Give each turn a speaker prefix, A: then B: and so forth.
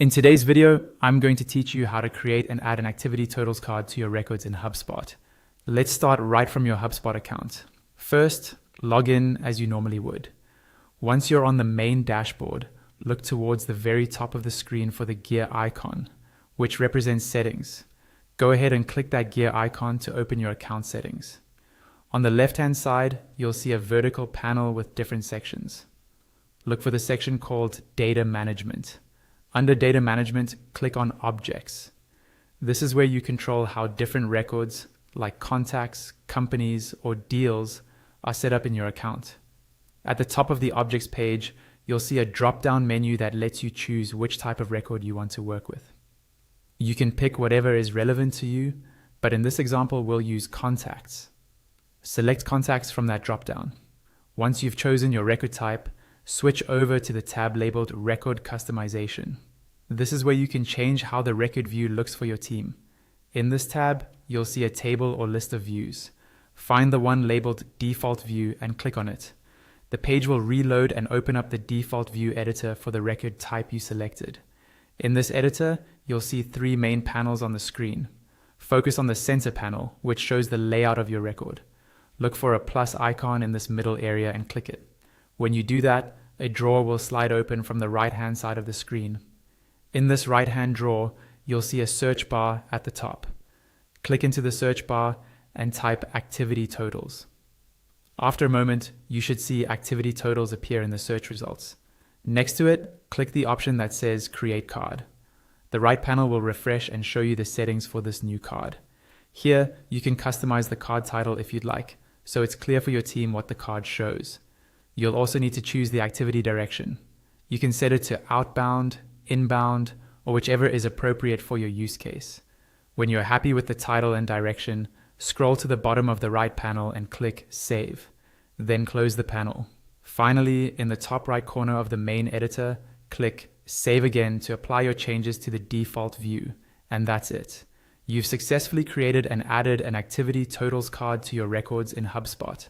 A: In today's video, I'm going to teach you how to create and add an activity totals card to your records in HubSpot. Let's start right from your HubSpot account. First, log in as you normally would. Once you're on the main dashboard, look towards the very top of the screen for the gear icon, which represents settings. Go ahead and click that gear icon to open your account settings. On the left-hand side, you'll see a vertical panel with different sections. Look for the section called Data Management. Under Data Management, click on Objects. This is where you control how different records, like contacts, companies, or deals, are set up in your account. At the top of the Objects page, you'll see a drop-down menu that lets you choose which type of record you want to work with. You can pick whatever is relevant to you, but in this example, we'll use contacts. Select contacts from that drop-down. Once you've chosen your record type, switch over to the tab labeled Record Customization. This is where you can change how the record view looks for your team. In this tab, you'll see a table or list of views. Find the one labeled Default View and click on it. The page will reload and open up the default view editor for the record type you selected. In this editor, you'll see three main panels on the screen. Focus on the center panel, which shows the layout of your record. Look for a plus icon in this middle area and click it. When you do that, a drawer will slide open from the right-hand side of the screen. In this right-hand drawer, you'll see a search bar at the top. Click into the search bar and type Activity Totals. After a moment, you should see Activity Totals appear in the search results. Next to it, click the option that says Create Card. The right panel will refresh and show you the settings for this new card. Here, you can customize the card title if you'd like, so it's clear for your team what the card shows. You'll also need to choose the activity direction. You can set it to outbound, inbound, or whichever is appropriate for your use case. When you're happy with the title and direction, scroll to the bottom of the right panel and click Save. Then close the panel. Finally, in the top right corner of the main editor, click Save Again to apply your changes to the default view. And that's it. You've successfully created and added an activity totals card to your records in HubSpot.